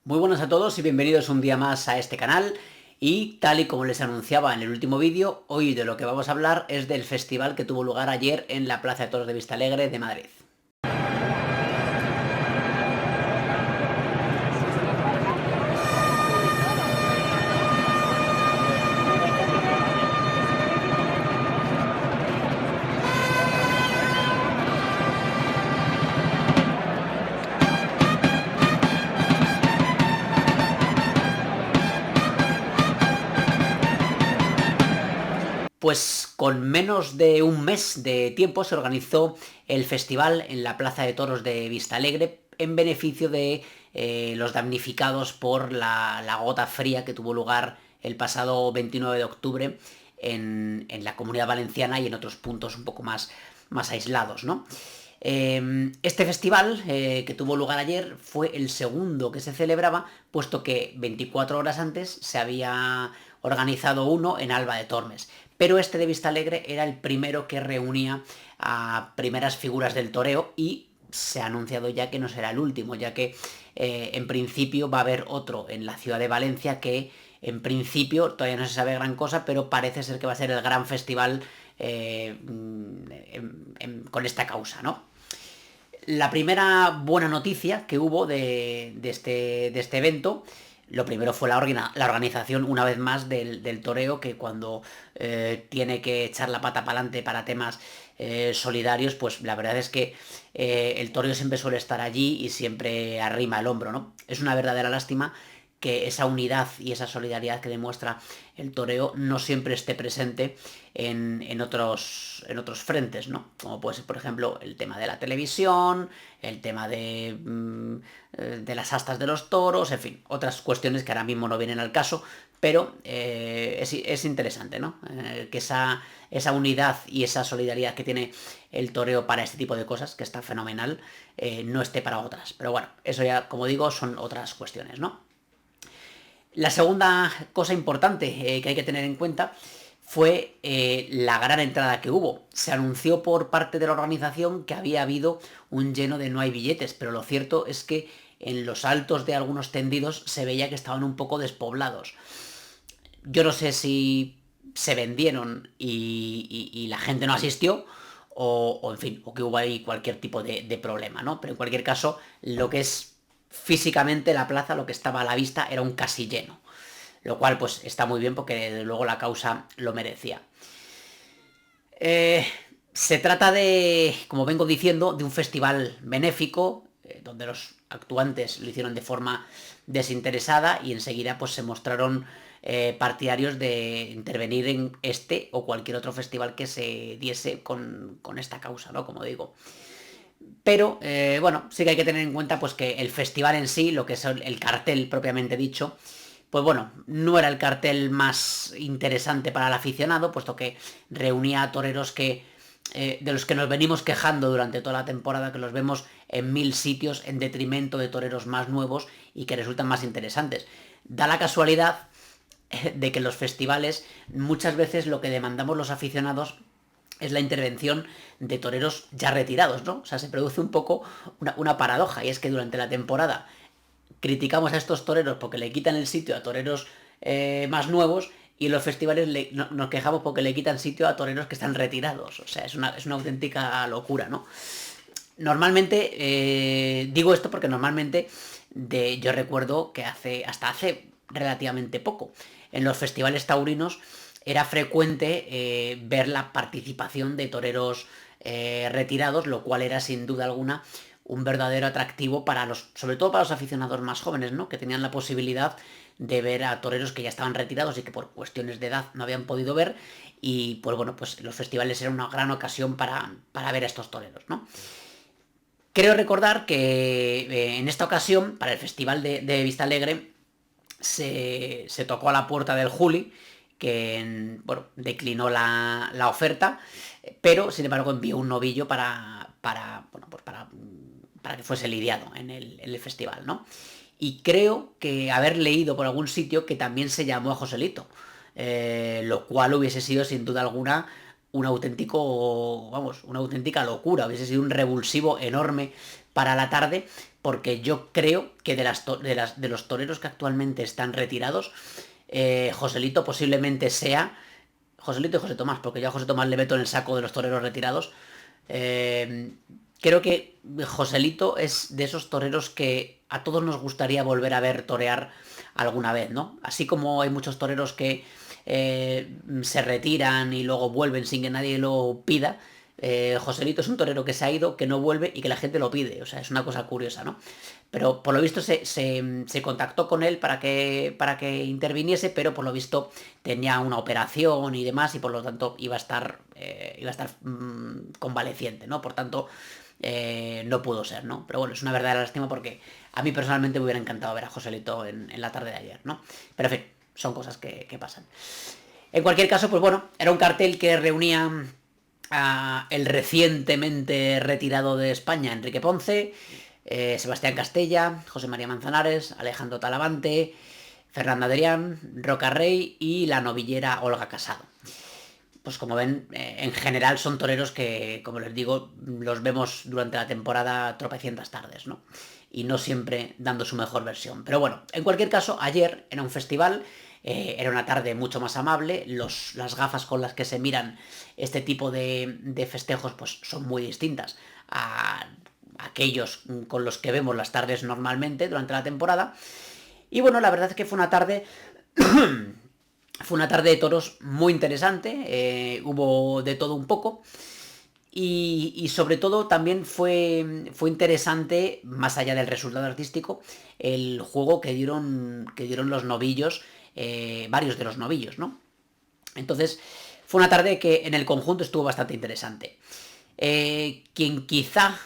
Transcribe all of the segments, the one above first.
Muy buenas a todos y bienvenidos un día más a este canal. Y tal y como les anunciaba en el último vídeo, hoy de lo que vamos a hablar es del festival que tuvo lugar ayer en la Plaza de Toros de Vistalegre de Madrid. Pues con menos de un mes de tiempo se organizó el festival en la Plaza de Toros de Vistalegre en beneficio de los damnificados por la gota fría que tuvo lugar el pasado 29 de octubre en la Comunidad Valenciana y en otros puntos un poco más aislados, ¿no? Este festival que tuvo lugar ayer fue el segundo que se celebraba, puesto que 24 horas antes se había organizado uno en Alba de Tormes. Pero este de Vistalegre era el primero que reunía a primeras figuras del toreo y se ha anunciado ya que no será el último, ya que en principio va a haber otro en la ciudad de Valencia que en principio todavía no se sabe gran cosa, pero parece ser que va a ser el gran festival con esta causa, ¿no? La primera buena noticia que hubo de este evento, lo primero fue la organización una vez más del toreo, que cuando tiene que echar la pata para adelante para temas solidarios, pues la verdad es que el toreo siempre suele estar allí y siempre arrima el hombro, ¿no? Es una verdadera lástima que esa unidad y esa solidaridad que demuestra el toreo no siempre esté presente en otros frentes, ¿no? Como puede ser, por ejemplo, el tema de la televisión, el tema de las astas de los toros, en fin, otras cuestiones que ahora mismo no vienen al caso, pero es interesante, ¿no? Que esa unidad y esa solidaridad que tiene el toreo para este tipo de cosas, que está fenomenal, no esté para otras. Pero bueno, eso ya, como digo, son otras cuestiones, ¿no? La segunda cosa importante que hay que tener en cuenta fue la gran entrada que hubo. Se anunció por parte de la organización que había habido un lleno de no hay billetes, pero lo cierto es que en los altos de algunos tendidos se veía que estaban un poco despoblados. Yo no sé si se vendieron y la gente no asistió, o en fin, o que hubo ahí cualquier tipo de problema, ¿no? Pero en cualquier caso, lo que es físicamente la plaza, lo que estaba a la vista era un casi lleno, lo cual pues está muy bien porque desde luego la causa lo merecía. Se trata de, como vengo diciendo, de un festival benéfico, donde los actuantes lo hicieron de forma desinteresada y enseguida pues se mostraron partidarios de intervenir en este o cualquier otro festival que se diese con esta causa, ¿no? Como digo. Pero, bueno, sí que hay que tener en cuenta pues que el festival en sí, lo que es el cartel propiamente dicho, pues bueno, no era el cartel más interesante para el aficionado, puesto que reunía a toreros de los que nos venimos quejando durante toda la temporada, que los vemos en 1000 sitios en detrimento de toreros más nuevos y que resultan más interesantes. Da la casualidad de que en los festivales muchas veces lo que demandamos los aficionados es la intervención de toreros ya retirados, ¿no? O sea, se produce un poco una paradoja, y es que durante la temporada criticamos a estos toreros porque le quitan el sitio a toreros más nuevos, y en los festivales nos quejamos porque le quitan sitio a toreros que están retirados. O sea, es una auténtica locura, ¿no? Normalmente, digo esto porque normalmente yo recuerdo que hasta hace relativamente poco, en los festivales taurinos era frecuente ver la participación de toreros retirados, lo cual era sin duda alguna un verdadero atractivo sobre todo para los aficionados más jóvenes, ¿no? Que tenían la posibilidad de ver a toreros que ya estaban retirados y que por cuestiones de edad no habían podido ver, y pues bueno, pues los festivales eran una gran ocasión para ver a estos toreros, ¿no? Creo recordar que en esta ocasión, para el festival de Vistalegre, se tocó a la puerta del Juli, que bueno, declinó la oferta, pero sin embargo envió un novillo bueno, pues para que fuese lidiado en el festival, ¿no? Y creo que haber leído por algún sitio que también se llamó a Joselito, lo cual hubiese sido sin duda alguna una auténtica locura, hubiese sido un revulsivo enorme para la tarde, porque yo creo que de los toreros que actualmente están retirados, Joselito posiblemente sea... Joselito y José Tomás, porque yo a José Tomás le meto en el saco de los toreros retirados. Eh, Creo que Joselito es de esos toreros que a todos nos gustaría volver a ver torear alguna vez, ¿no? Así como hay muchos toreros que se retiran y luego vuelven sin que nadie lo pida. Joselito es un torero que se ha ido, que no vuelve y que la gente lo pide. O sea, es una cosa curiosa, ¿no? Pero por lo visto se contactó con él para que interviniese, pero por lo visto tenía una operación y demás, y por lo tanto iba a estar convaleciente, ¿no? Por tanto, no pudo ser, ¿no? Pero bueno, es una verdadera lástima porque a mí personalmente me hubiera encantado ver a Joselito en la tarde de ayer, ¿no? Pero en fin, son cosas que pasan. En cualquier caso, pues bueno, era un cartel que reunía a el recientemente retirado de España, Enrique Ponce, Sebastián Castella, José María Manzanares, Alejandro Talavante, Fernando Adrián, Roca Rey y la novillera Olga Casado. Pues como ven, en general son toreros que, como les digo, los vemos durante la temporada tropecientas tardes, ¿no? Y no siempre dando su mejor versión. Pero bueno, en cualquier caso, ayer era un festival, era una tarde mucho más amable, las gafas con las que se miran este tipo de festejos pues son muy distintas a aquellos con los que vemos las tardes normalmente durante la temporada. Y bueno, la verdad es que fue una tarde fue una tarde de toros muy interesante, hubo de todo un poco. Y sobre todo también fue interesante, más allá del resultado artístico, el juego que dieron los novillos, varios de los novillos, ¿no? Entonces, fue una tarde que en el conjunto estuvo bastante interesante. Quien quizá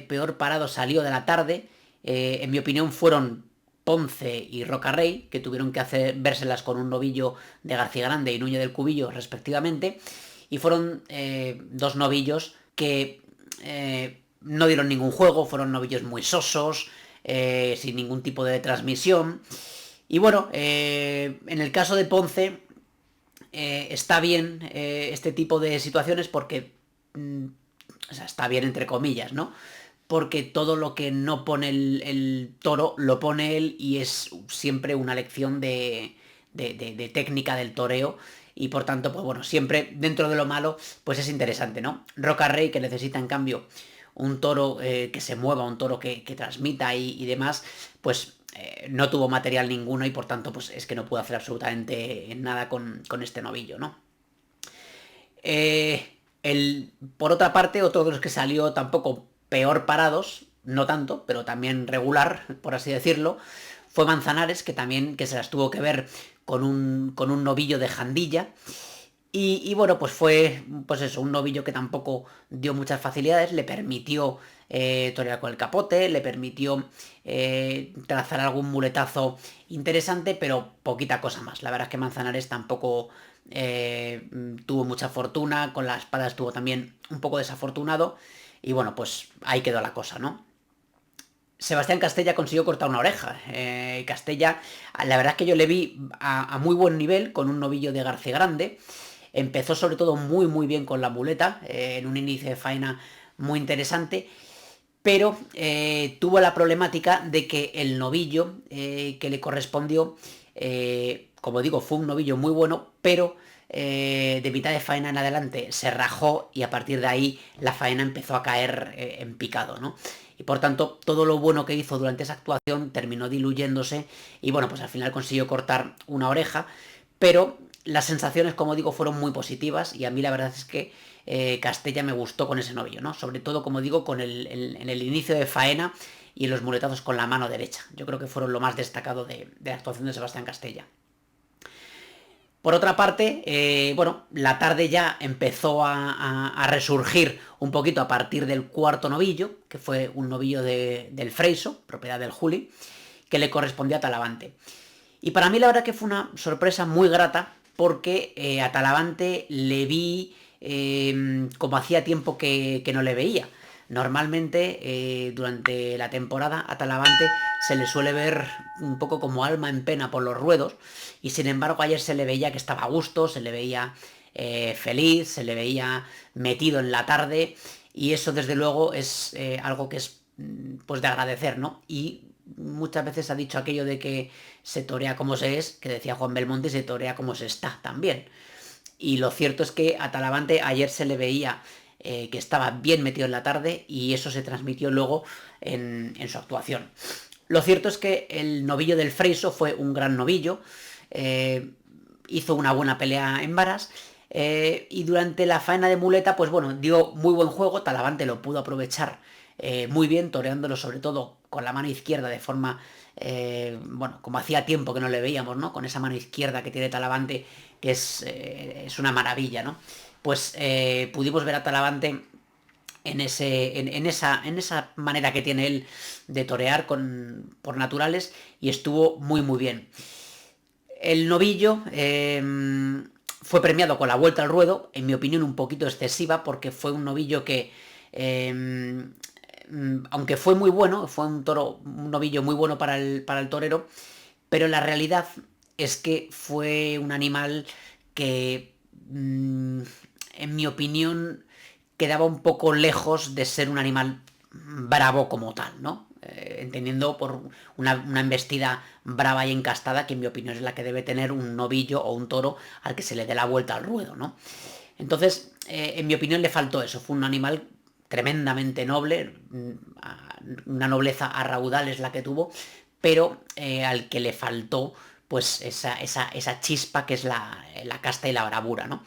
peor parado salió de la tarde, en mi opinión, fueron Ponce y Roca Rey, que tuvieron que vérselas con un novillo de García Grande y Núñez del Cubillo, respectivamente. Y fueron dos novillos que no dieron ningún juego, fueron novillos muy sosos, sin ningún tipo de transmisión. Y bueno, en el caso de Ponce, está bien este tipo de situaciones porque... o sea, está bien entre comillas, ¿no? Porque todo lo que no pone el toro lo pone él y es siempre una lección de técnica del toreo y por tanto, pues bueno, siempre dentro de lo malo, pues es interesante, ¿no? Roca Rey, que necesita en cambio un toro que se mueva, un toro que transmita y demás, pues no tuvo material ninguno y por tanto, pues es que no pudo hacer absolutamente nada con este novillo, ¿no? Por otra parte, otro de los que salió tampoco peor parados, no tanto, pero también regular, por así decirlo, fue Manzanares, que también que se las tuvo que ver con un novillo de Jandilla. Y bueno, pues fue pues eso, un novillo que tampoco dio muchas facilidades, le permitió torear con el capote, le permitió trazar algún muletazo interesante, pero poquita cosa más. La verdad es que Manzanares tampoco tuvo mucha fortuna, con la espada estuvo también un poco desafortunado, y bueno, pues ahí quedó la cosa, ¿no? Sebastián Castella consiguió cortar una oreja. Castella, la verdad es que yo le vi a muy buen nivel con un novillo de García Grande. Empezó sobre todo muy muy bien con la muleta, en un inicio de faena muy interesante, pero tuvo la problemática de que el novillo que le correspondió, como digo, fue un novillo muy bueno, pero de mitad de faena en adelante se rajó y a partir de ahí la faena empezó a caer en picado, ¿no? Y por tanto, todo lo bueno que hizo durante esa actuación terminó diluyéndose y bueno, pues al final consiguió cortar una oreja, pero las sensaciones, como digo, fueron muy positivas y a mí la verdad es que Castella me gustó con ese novillo, ¿no? Sobre todo, como digo, en el inicio de faena y en los muletazos con la mano derecha. Yo creo que fueron lo más destacado de la actuación de Sebastián Castella. Por otra parte, bueno, la tarde ya empezó a resurgir un poquito a partir del cuarto novillo, que fue un novillo del Freiso, propiedad del Juli, que le correspondía a Talavante. Y para mí la verdad que fue una sorpresa muy grata, porque a Talavante le vi como hacía tiempo que no le veía. Normalmente durante la temporada a Talavante se le suele ver un poco como alma en pena por los ruedos y sin embargo ayer se le veía que estaba a gusto, se le veía feliz, se le veía metido en la tarde y eso desde luego es algo que es pues de agradecer, ¿no? Y muchas veces ha dicho aquello de que se torea como se es, que decía Juan Belmonte, se torea como se está también. Y lo cierto es que a Talavante ayer se le veía que estaba bien metido en la tarde y eso se transmitió luego en su actuación. Lo cierto es que el novillo del Freiso fue un gran novillo, hizo una buena pelea en varas, y durante la faena de muleta, pues bueno, dio muy buen juego, Talavante lo pudo aprovechar muy bien, toreándolo sobre todo con la mano izquierda de forma, bueno, como hacía tiempo que no le veíamos, ¿no? Con esa mano izquierda que tiene Talavante, que es una maravilla, ¿no? Pues pudimos ver a Talavante en esa manera que tiene él de torear por naturales y estuvo muy muy bien. El novillo fue premiado con la vuelta al ruedo, en mi opinión un poquito excesiva, porque fue un novillo que, aunque fue muy bueno, fue un novillo muy bueno para el torero, pero la realidad es que fue un animal que, en mi opinión, quedaba un poco lejos de ser un animal bravo como tal, ¿no? Entendiendo por una embestida brava y encastada, que en mi opinión es la que debe tener un novillo o un toro al que se le dé la vuelta al ruedo, ¿no? Entonces, en mi opinión le faltó eso, fue un animal tremendamente noble, una nobleza a raudales la que tuvo, pero al que le faltó pues esa chispa que es la casta y la bravura, ¿no?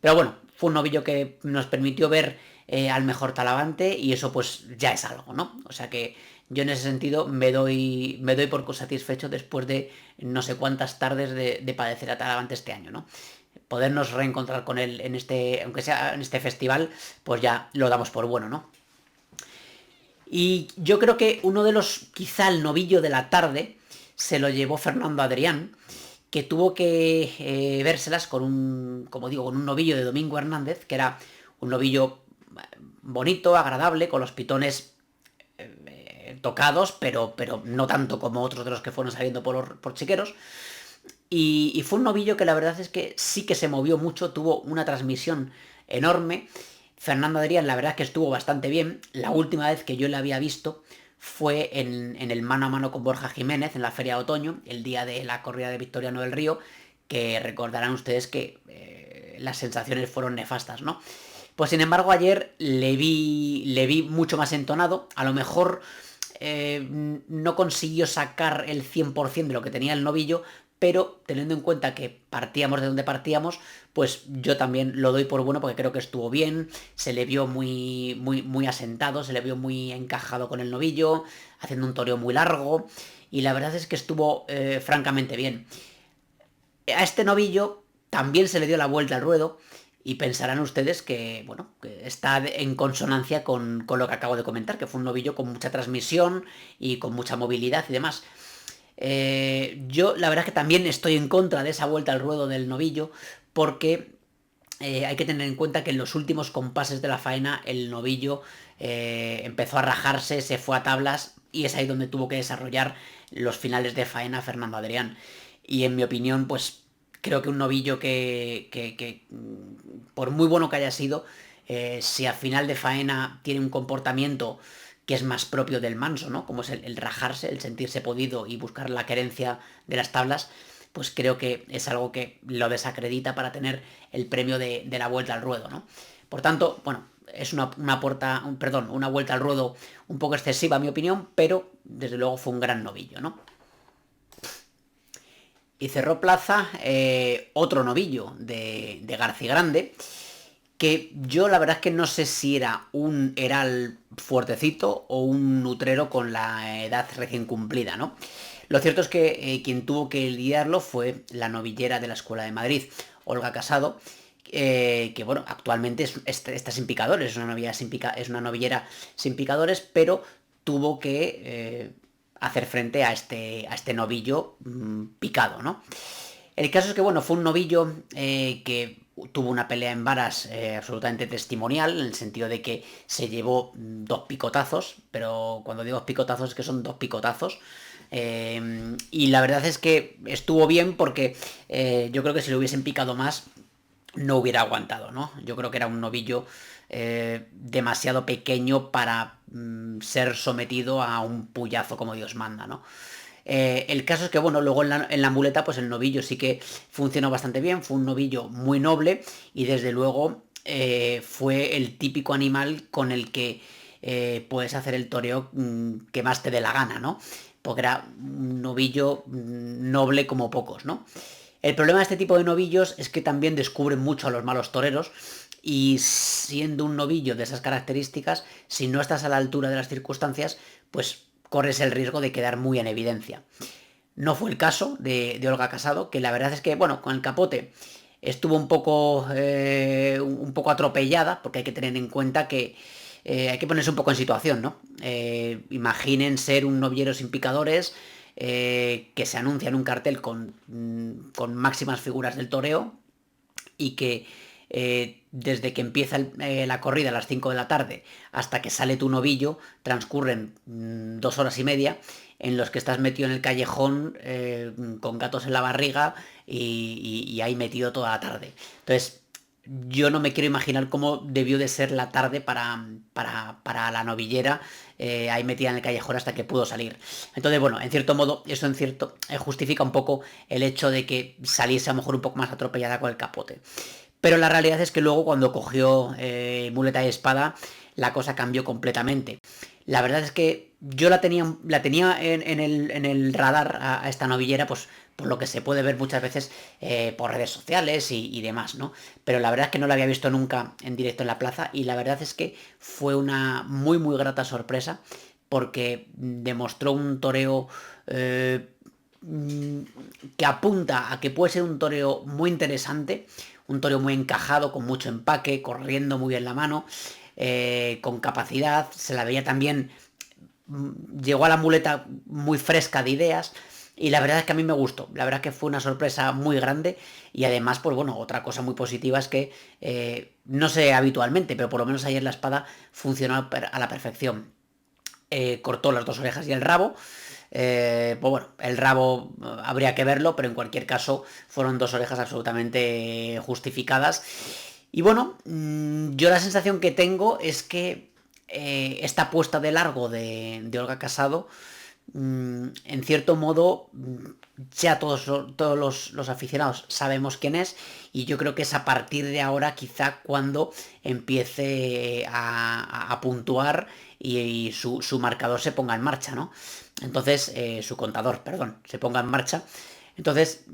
Pero bueno, fue un novillo que nos permitió ver al mejor Talavante y eso pues ya es algo, ¿no? O sea que yo en ese sentido me doy por satisfecho después de no sé cuántas tardes de padecer a Talavante este año, ¿no? Podernos reencontrar con él en aunque sea en este festival, pues ya lo damos por bueno, ¿no? Y yo creo que uno de quizá el novillo de la tarde, se lo llevó Fernando Adrián, que tuvo que vérselas como digo, con un novillo de Domingo Hernández, que era un novillo bonito, agradable, con los pitones tocados, pero no tanto como otros de los que fueron saliendo por chiqueros. Y fue un novillo que la verdad es que sí que se movió mucho, tuvo una transmisión enorme. Fernando Adrián, la verdad es que estuvo bastante bien. La última vez que yo le había visto fue en el mano a mano con Borja Jiménez en la Feria de Otoño, el día de la corrida de Victoriano del Río, que recordarán ustedes que las sensaciones fueron nefastas, ¿no? Pues sin embargo ayer le vi mucho más entonado, a lo mejor no consiguió sacar el 100% de lo que tenía el novillo, pero teniendo en cuenta que partíamos de donde partíamos, pues yo también lo doy por bueno porque creo que estuvo bien, se le vio muy, muy, muy asentado, se le vio muy encajado con el novillo, haciendo un toreo muy largo, y la verdad es que estuvo francamente bien. A este novillo también se le dio la vuelta al ruedo, y pensarán ustedes que, bueno, que está en consonancia con lo que acabo de comentar, que fue un novillo con mucha transmisión y con mucha movilidad y demás. Yo la verdad es que también estoy en contra de esa vuelta al ruedo del novillo, porque hay que tener en cuenta que en los últimos compases de la faena el novillo empezó a rajarse, se fue a tablas y es ahí donde tuvo que desarrollar los finales de faena Fernando Adrián. Y en mi opinión, pues creo que un novillo que por muy bueno que haya sido, si al final de faena tiene un comportamiento que es más propio del manso, ¿no? Como es el rajarse, el sentirse podido y buscar la querencia de las tablas, pues creo que es algo que lo desacredita para tener el premio de la vuelta al ruedo, ¿no? Por tanto, bueno, es una vuelta al ruedo un poco excesiva, a mi opinión, pero desde luego fue un gran novillo, ¿no? Y cerró plaza otro novillo de García Grande, que yo la verdad es que no sé si era un heral fuertecito o un nutrero con la edad recién cumplida, ¿no? Lo cierto es que quien tuvo que lidiarlo fue la novillera de la Escuela de Madrid, Olga Casado, que bueno, actualmente está sin picadores, es una novillera sin picadores, pero tuvo que hacer frente a este novillo picado, ¿no? El caso es que, bueno, fue un novillo que tuvo una pelea en varas absolutamente testimonial, en el sentido de que se llevó dos picotazos, pero cuando digo picotazos es que son dos picotazos. Y la verdad es que estuvo bien porque yo creo que si lo hubiesen picado más, no hubiera aguantado, ¿no? Yo creo que era un novillo demasiado pequeño para ser sometido a un puyazo como Dios manda, ¿no? El caso es que, bueno, luego en la muleta, pues el novillo sí que funcionó bastante bien, fue un novillo muy noble y desde luego fue el típico animal con el que puedes hacer el toreo que más te dé la gana, ¿no? Porque era un novillo noble como pocos, ¿no? El problema de este tipo de novillos es que también descubren mucho a los malos toreros y siendo un novillo de esas características, si no estás a la altura de las circunstancias, pues corres el riesgo de quedar muy en evidencia. No fue el caso de Olga Casado, que la verdad es que, bueno, con el capote estuvo un poco atropellada, porque hay que tener en cuenta que hay que ponerse un poco en situación, ¿no? Imaginen ser un noviero sin picadores, que se anuncia en un cartel con máximas figuras del toreo y que desde que empieza la corrida a las 5 de la tarde hasta que sale tu novillo transcurren 2 horas y media en los que estás metido en el callejón con gatos en la barriga y ahí metido toda la tarde. Entonces, yo no me quiero imaginar cómo debió de ser la tarde para la novillera ahí metida en el callejón hasta que pudo salir. Entonces, bueno, en cierto modo, eso justifica un poco el hecho de que saliese a lo mejor un poco más atropellada con el capote. Pero la realidad es que luego cuando cogió muleta y espada, la cosa cambió completamente. La verdad es que yo la tenía en el radar a esta novillera, pues por lo que se puede ver muchas veces por redes sociales y demás, ¿no? Pero la verdad es que no la había visto nunca en directo en la plaza y la verdad es que fue una muy muy grata sorpresa porque demostró un toreo que apunta a que puede ser un toreo muy interesante, un toreo muy encajado, con mucho empaque, corriendo muy bien la mano, con capacidad, se la veía también, llegó a la muleta muy fresca de ideas y la verdad es que a mí me gustó, la verdad es que fue una sorpresa muy grande y además, pues bueno, otra cosa muy positiva es que no sé habitualmente, pero por lo menos ayer la espada funcionó a la perfección. Cortó las 2 orejas y el rabo. Pues bueno, el rabo habría que verlo, pero en cualquier caso fueron 2 orejas absolutamente justificadas. Y bueno, yo la sensación que tengo es que esta puesta de largo de Olga Casado, en cierto modo, ya todos los aficionados sabemos quién es y yo creo que es a partir de ahora quizá cuando empiece a puntuar y su marcador se ponga en marcha, ¿no? Entonces, su contador, perdón, se ponga en marcha. Entonces,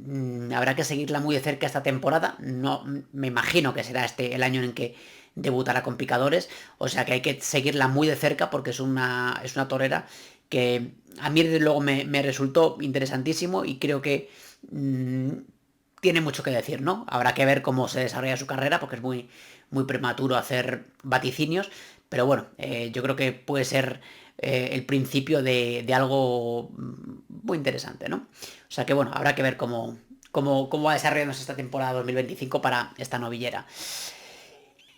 habrá que seguirla muy de cerca esta temporada. No, me imagino que será este el año en que debutará con picadores. O sea que hay que seguirla muy de cerca porque es una torera que a mí desde luego me resultó interesantísimo y creo que tiene mucho que decir, ¿no? Habrá que ver cómo se desarrolla su carrera porque es muy, muy prematuro hacer vaticinios. Pero bueno, yo creo que puede ser el principio de algo muy interesante, ¿no? O sea que bueno, habrá que ver cómo va desarrollándose esta temporada 2025 para esta novillera.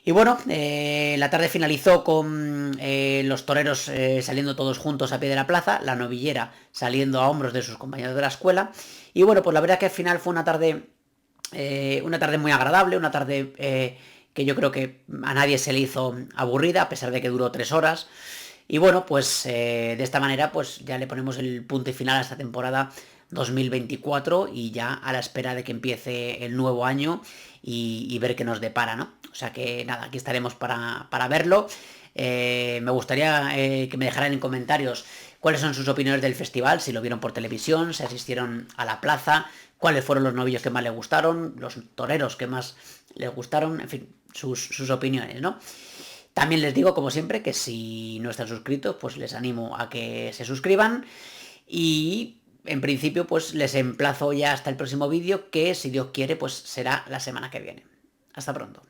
Y bueno, la tarde finalizó con los toreros saliendo todos juntos a pie de la plaza, la novillera saliendo a hombros de sus compañeros de la escuela. Y bueno, pues la verdad que al final fue una tarde muy agradable, una tarde que yo creo que a nadie se le hizo aburrida, a pesar de que duró 3 horas. Y bueno, pues de esta manera pues ya le ponemos el punto y final a esta temporada 2024 y ya a la espera de que empiece el nuevo año y ver qué nos depara, ¿no? O sea que nada, aquí estaremos para verlo. Me gustaría que me dejaran en comentarios cuáles son sus opiniones del festival, si lo vieron por televisión, si asistieron a la plaza, cuáles fueron los novillos que más les gustaron, los toreros que más les gustaron, en fin, sus opiniones, ¿no? También les digo, como siempre, que si no están suscritos, pues les animo a que se suscriban y en principio pues les emplazo ya hasta el próximo vídeo que si Dios quiere pues será la semana que viene. Hasta pronto.